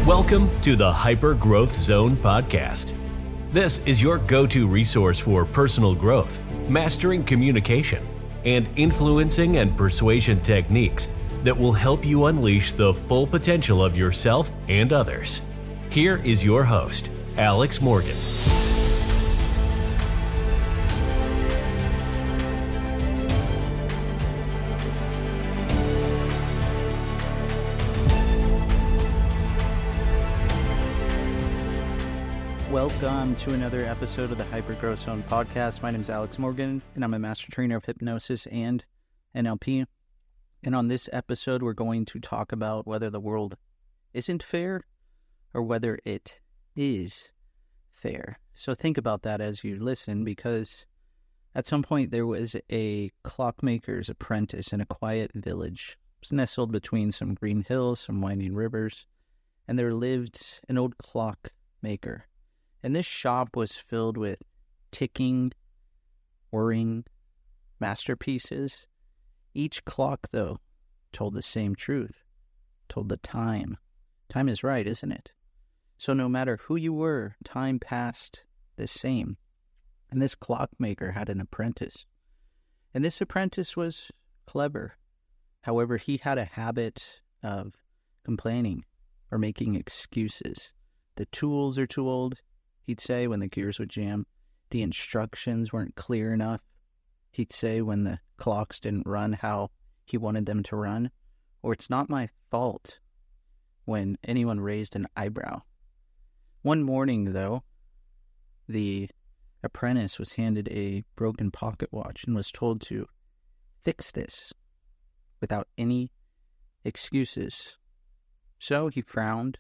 Welcome to the Hyper Growth Zone podcast. This is your go-to resource for personal growth, mastering communication, and influencing and persuasion techniques that will help you unleash the full potential of yourself and others. Here is your host, Alex Morgan. Welcome to another episode of the Hyper Growth Zone podcast. My name is Alex Morgan, and I'm a master trainer of hypnosis and NLP. And on this episode, we're going to talk about whether the world isn't fair or whether it is fair. So think about that as you listen, because at some point there was a clockmaker's apprentice in a quiet village. It was nestled between some green hills, some winding rivers, and there lived an old clockmaker. And this shop was filled with ticking, whirring masterpieces. Each clock, though, told the same truth, told the time. Time is right, isn't it? So no matter who you were, time passed the same. And this clockmaker had an apprentice. And this apprentice was clever. However, he had a habit of complaining or making excuses. The tools are too old, he'd say, when the gears would jam. The instructions weren't clear enough, he'd say, when the clocks didn't run how he wanted them to run. Or it's not my fault when anyone raised an eyebrow. One morning, though, the apprentice was handed a broken pocket watch and was told to fix this without any excuses. So he frowned,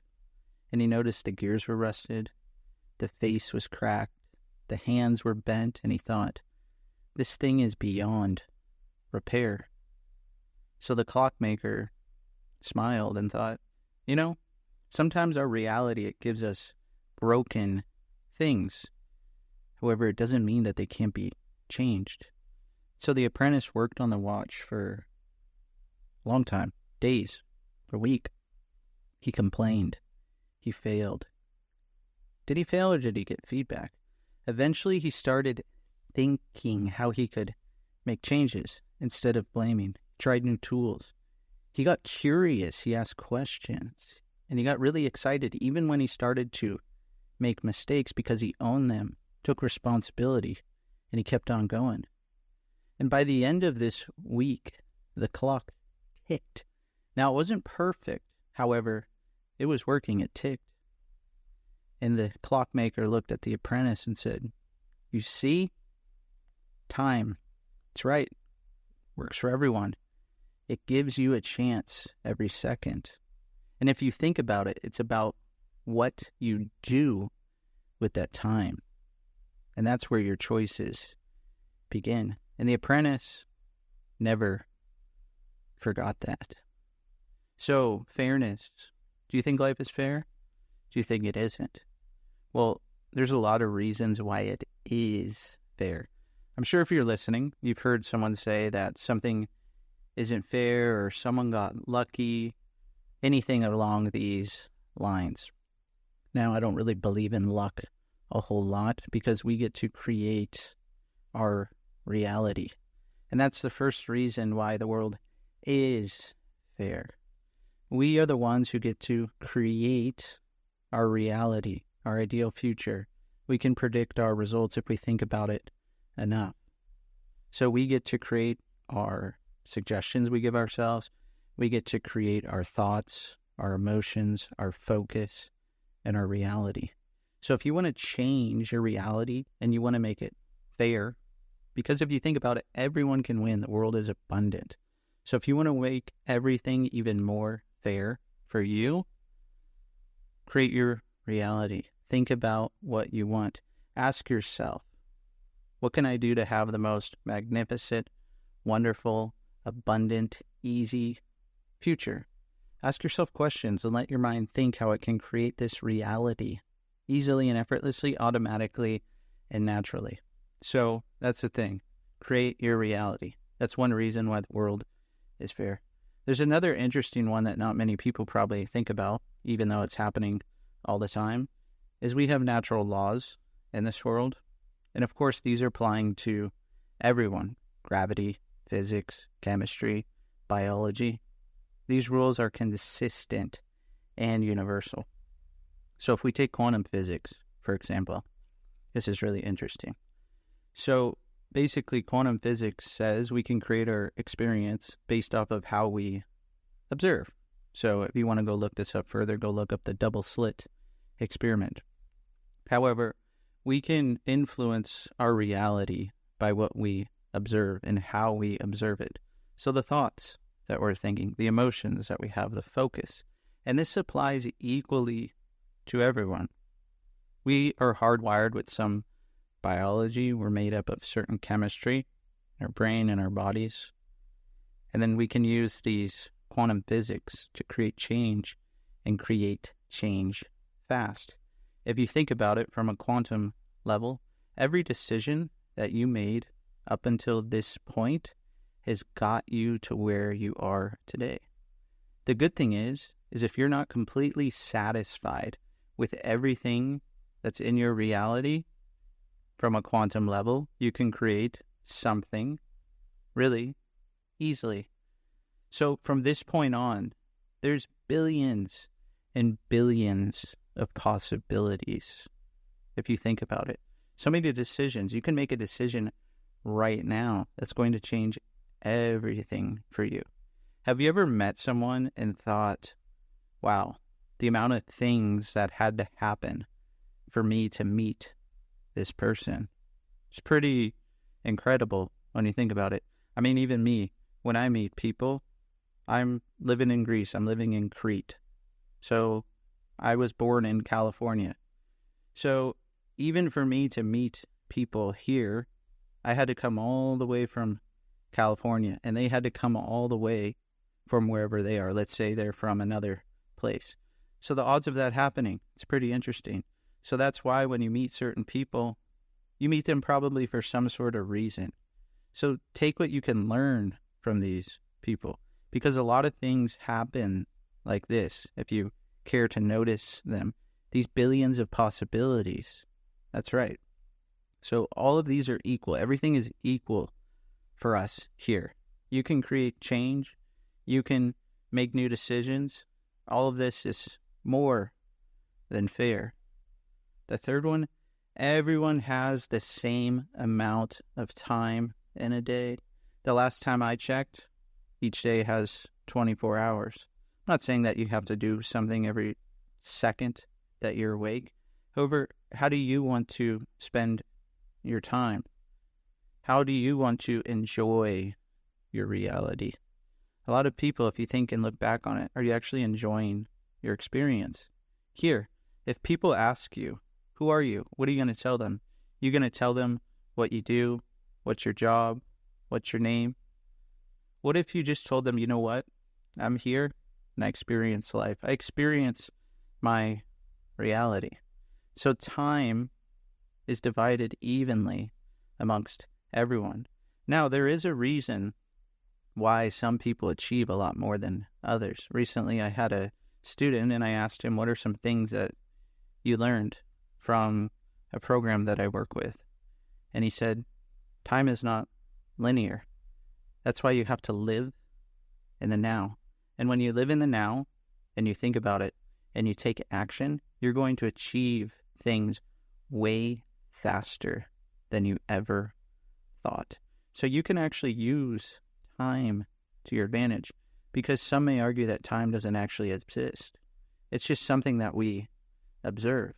and he noticed the gears were rusted. The face was cracked, the hands were bent, and he thought, this thing is beyond repair. So the clockmaker smiled and thought, sometimes our reality, it gives us broken things. However, it doesn't mean that they can't be changed. So the apprentice worked on the watch for a long time, days, a week. He complained. He failed. Did he fail or did he get feedback? Eventually, he started thinking how he could make changes instead of blaming. He tried new tools. He got curious. He asked questions. And he got really excited even when he started to make mistakes because he owned them, took responsibility, and he kept on going. And by the end of this week, the clock ticked. Now, it wasn't perfect. However, it was working. It ticked. And the clockmaker looked at the apprentice and said, you see, time, it's right, works for everyone. It gives you a chance every second. And if you think about it, it's about what you do with that time. And that's where your choices begin. And the apprentice never forgot that. So, fairness. Do you think life is fair? Do you think it isn't? Well, there's a lot of reasons why it is fair. I'm sure if you're listening, you've heard someone say that something isn't fair or someone got lucky, anything along these lines. Now, I don't really believe in luck a whole lot because we get to create our reality. And that's the first reason why the world is fair. We are the ones who get to create our reality, our ideal future. We can predict our results if we think about it enough. So we get to create our suggestions we give ourselves. We get to create our thoughts, our emotions, our focus, and our reality. So if you want to change your reality and you want to make it fair, because if you think about it, everyone can win. The world is abundant. So if you want to make everything even more fair for you, create your reality. Think about what you want. Ask yourself, what can I do to have the most magnificent, wonderful, abundant, easy future? Ask yourself questions and let your mind think how it can create this reality easily and effortlessly, automatically, and naturally. So that's the thing. Create your reality. That's one reason why the world is fair. There's another interesting one that not many people probably think about, even though it's happening all the time, is we have natural laws in this world. And of course, these are applying to everyone: gravity, physics, chemistry, biology. These rules are consistent and universal. So if we take quantum physics, for example, this is really interesting. So basically, quantum physics says we can create our experience based off of how we observe. So if you want to go look this up further, go look up the double slit experiment. However, we can influence our reality by what we observe and how we observe it. So the thoughts that we're thinking, the emotions that we have, the focus. And this applies equally to everyone. We are hardwired with some biology. We're made up of certain chemistry in our brain and our bodies. And then we can use these quantum physics to create change and create change fast. If you think about it from a quantum level, every decision that you made up until this point has got you to where you are today. The good thing is if you're not completely satisfied with everything that's in your reality from a quantum level, you can create something really easily. So from this point on, there's billions and billions of possibilities if you think about it. So many decisions. You can make a decision right now that's going to change everything for you. Have you ever met someone and thought, wow, the amount of things that had to happen for me to meet this person? It's pretty incredible when you think about it. I mean, even me, when I meet people, I'm living in Greece, I'm living in Crete. So I was born in California. So even for me to meet people here, I had to come all the way from California, and they had to come all the way from wherever they are. Let's say they're from another place. So the odds of that happening, it's pretty interesting. So that's why when you meet certain people, you meet them probably for some sort of reason. So take what you can learn from these people, because a lot of things happen like this if you care to notice them. These billions of possibilities. That's right. So all of these are equal. Everything is equal for us here. You can create change. You can make new decisions. All of this is more than fair. The third one, everyone has the same amount of time in a day. The last time I checked, each day has 24 hours. I'm not saying that you have to do something every second that you're awake. However, how do you want to spend your time? How do you want to enjoy your reality? A lot of people, if you think and look back on it, are you actually enjoying your experience? Here, if people ask you, who are you? What are you going to tell them? You're going to tell them what you do, what's your job, what's your name. What if you just told them, you know what? I'm here and I experience life. I experience my reality. So time is divided evenly amongst everyone. Now, there is a reason why some people achieve a lot more than others. Recently, I had a student and I asked him, what are some things that you learned from a program that I work with? And he said, time is not linear. That's why you have to live in the now. And when you live in the now and you think about it and you take action, you're going to achieve things way faster than you ever thought. So you can actually use time to your advantage, because some may argue that time doesn't actually exist. It's just something that we observe.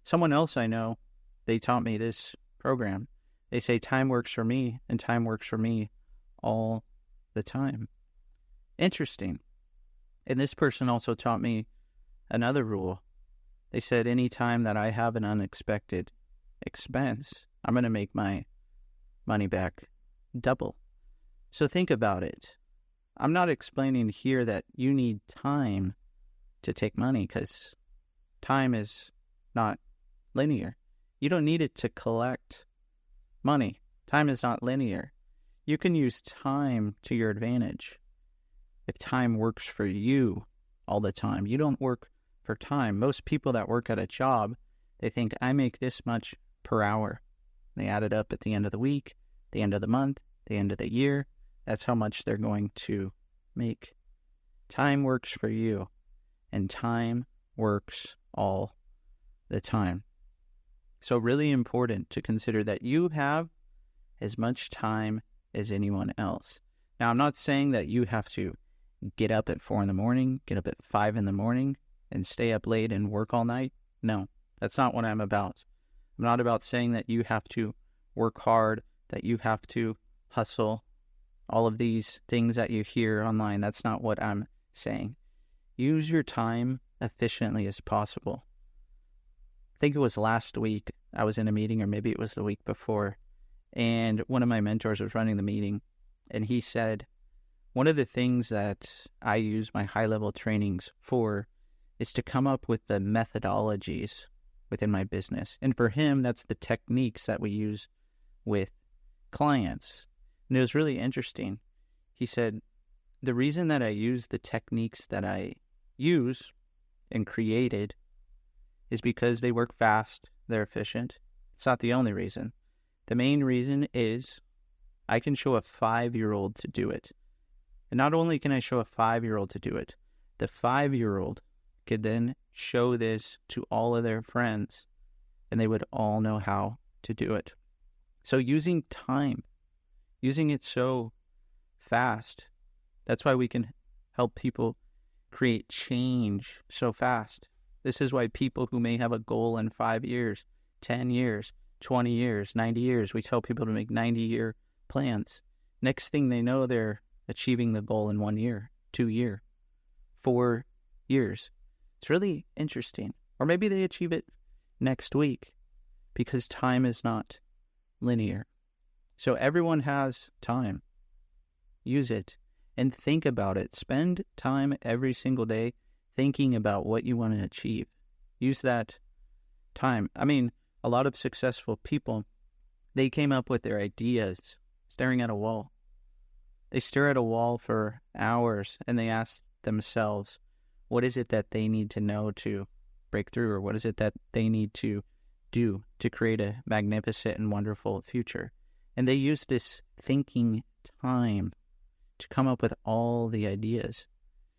Someone else I know, they taught me this program. They say time works for me and time works for me all the time. Interesting. And this person also taught me another rule. They said any time that I have an unexpected expense, I'm going to make my money back double. So think about it. I'm not explaining here that you need time to take money, because time is not linear. You don't need it to collect money. Time is not linear. You can use time to your advantage if time works for you all the time. You don't work for time. Most people that work at a job, they think, I make this much per hour. They add it up at the end of the week, the end of the month, the end of the year. That's how much they're going to make. Time works for you, and time works all the time. So really important to consider that you have as much time as anyone else. Now, I'm not saying that you have to get up at 4 a.m, get up at 5 a.m, and stay up late and work all night. No, that's not what I'm about. I'm not about saying that you have to work hard, that you have to hustle, all of these things that you hear online. That's not what I'm saying. Use your time efficiently as possible. I think it was last week I was in a meeting, or maybe it was the week before, and one of my mentors was running the meeting, and he said, one of the things that I use my high-level trainings for is to come up with the methodologies within my business. And for him, that's the techniques that we use with clients. And it was really interesting. He said, the reason that I use the techniques that I use and created is because they work fast, they're efficient. It's not the only reason. The main reason is I can show a 5-year-old to do it. And not only can I show a 5-year-old to do it, the 5-year-old could then show this to all of their friends, and they would all know how to do it. So using time, using it so fast, that's why we can help people create change so fast. This is why people who may have a goal in 5 years, 10 years, 20 years, 90 years, we tell people to make 90-year plans. Next thing they know, they're achieving the goal in 1 year, 2 years, 4 years. It's really interesting. Or maybe they achieve it next week, because time is not linear. So everyone has time. Use it and think about it. Spend time every single day thinking about what you want to achieve. Use that time. I mean, a lot of successful people, they came up with their ideas staring at a wall. They stare at a wall for hours and they ask themselves, what is it that they need to know to break through? Or what is it that they need to do to create a magnificent and wonderful future? And they use this thinking time to come up with all the ideas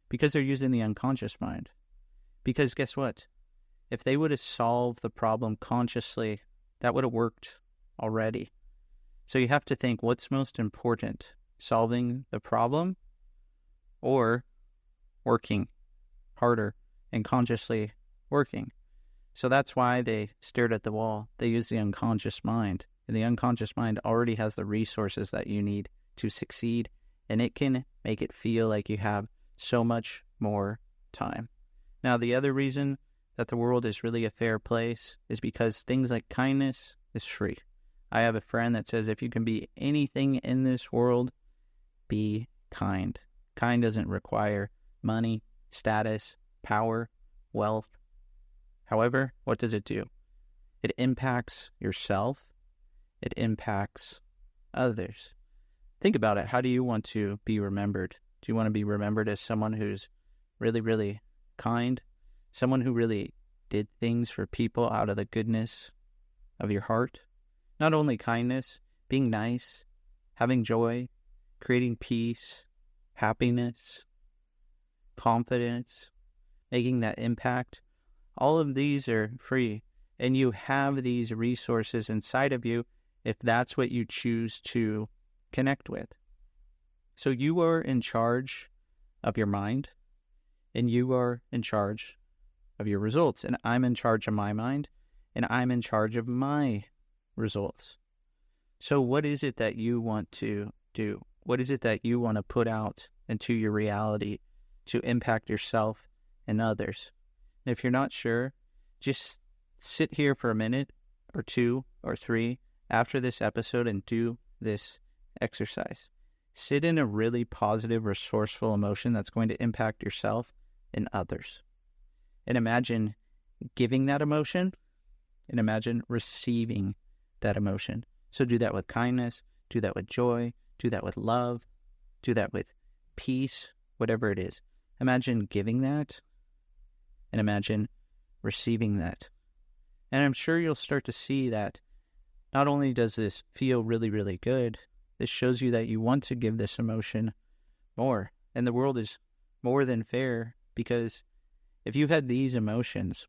because they're using the unconscious mind. Because guess what? If they would have solved the problem consciously, that would have worked already. So you have to think, what's most important? Solving the problem or working harder and consciously working? So that's why they stared at the wall. They used the unconscious mind. And the unconscious mind already has the resources that you need to succeed. And it can make it feel like you have so much more time. Now, the other reason that the world is really a fair place is because things like kindness is free. I have a friend that says, if you can be anything in this world, be kind. Kind doesn't require money, status, power, wealth. However, what does it do? It impacts yourself. It impacts others. Think about it. How do you want to be remembered? Do you want to be remembered as someone who's really, really kind? Someone who really did things for people out of the goodness of your heart? Not only kindness, being nice, having joy, creating peace, happiness, confidence, making that impact. All of these are free, and you have these resources inside of you if that's what you choose to connect with. So you are in charge of your mind, and you are in charge of your results. And I'm in charge of my mind, and I'm in charge of my results. So what is it that you want to do? What is it that you want to put out into your reality to impact yourself and others? And if you're not sure, just sit here for a minute or 2 or 3 after this episode and do this exercise. Sit in a really positive, resourceful emotion that's going to impact yourself and others. And imagine giving that emotion and imagine receiving that emotion. So do that with kindness, do that with joy, do that with love, do that with peace, whatever it is. Imagine giving that and imagine receiving that. And I'm sure you'll start to see that not only does this feel really, really good, this shows you that you want to give this emotion more. And the world is more than fair, because if you had these emotions,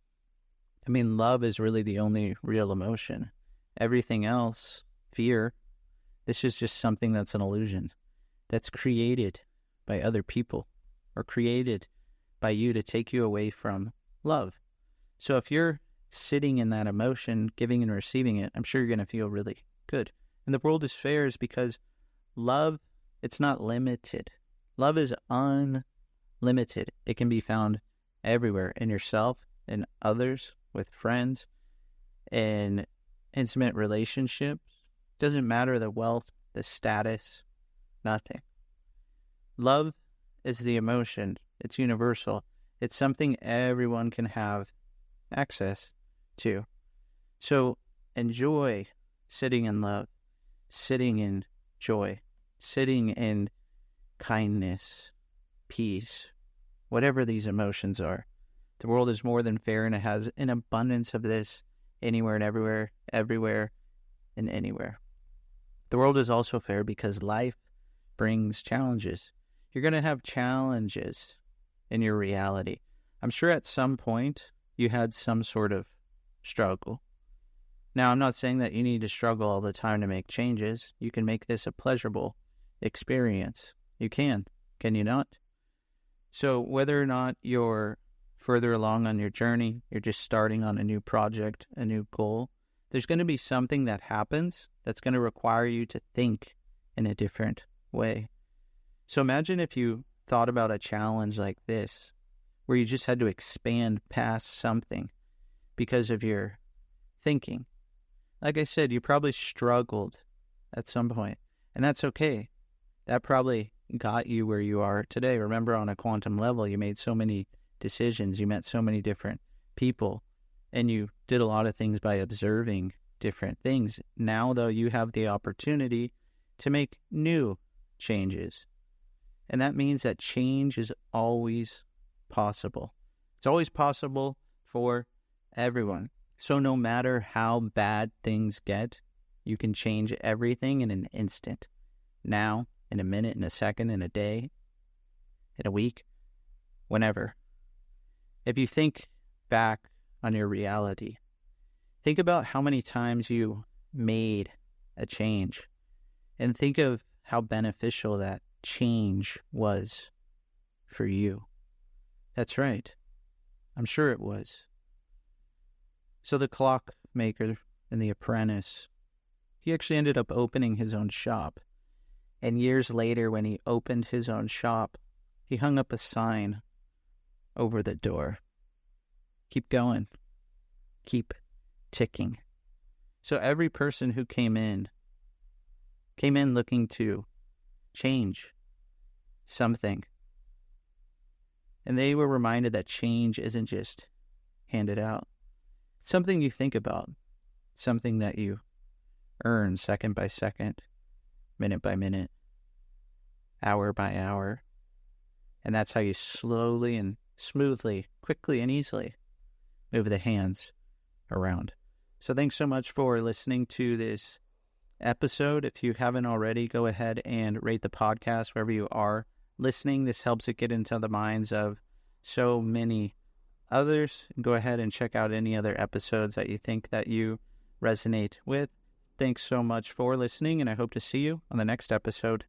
love is really the only real emotion. Everything else, fear, this is just something that's an illusion, that's created by other people or created by you to take you away from love. So if you're sitting in that emotion, giving and receiving it, I'm sure you're going to feel really good. And the world is fair is because love, it's not limited. Love is unlimited. It can be found everywhere, in yourself, in others, with friends, in intimate relationships. Doesn't matter the wealth, the status, nothing. Love is the emotion. It's universal. It's something everyone can have access to. So enjoy sitting in love, sitting in joy, sitting in kindness, peace, whatever these emotions are. The world is more than fair, and it has an abundance of this anywhere and everywhere and anywhere. The world is also fair because life brings challenges. You're going to have challenges in your reality. I'm sure at some point you had some sort of struggle. Now, I'm not saying that you need to struggle all the time to make changes. You can make this a pleasurable experience. You can you not? So whether or not you're further along on your journey, you're just starting on a new project, a new goal, there's going to be something that happens that's going to require you to think in a different way. So imagine if you thought about a challenge like this, where you just had to expand past something because of your thinking. Like I said, you probably struggled at some point, and that's okay. That probably got you where you are today. Remember, on a quantum level, you made so many decisions, you met so many different people, and you did a lot of things by observing different things. Now, though, you have the opportunity to make new changes. And that means that change is always possible. It's always possible for everyone. So no matter how bad things get, you can change everything in an instant. Now, in a minute, in a second, in a day, in a week, whenever. If you think back on your reality, think about how many times you made a change, and think of how beneficial that change was for you. That's right. I'm sure it was. So the Clockmaker and the Apprentice, he actually ended up opening his own shop. And years later, when he opened his own shop, he hung up a sign over the door. Keep going. Keep ticking. So every person who came in looking to change something. And they were reminded that change isn't just handed out. It's something you think about, something that you earn second by second, minute by minute, hour by hour. And that's how you slowly and smoothly, quickly and easily move the hands around. So thanks so much for listening to this episode. If you haven't already, go ahead and rate the podcast wherever you are listening. This helps it get into the minds of so many others. Go ahead and check out any other episodes that you think that you resonate with. Thanks so much for listening, and I hope to see you on the next episode.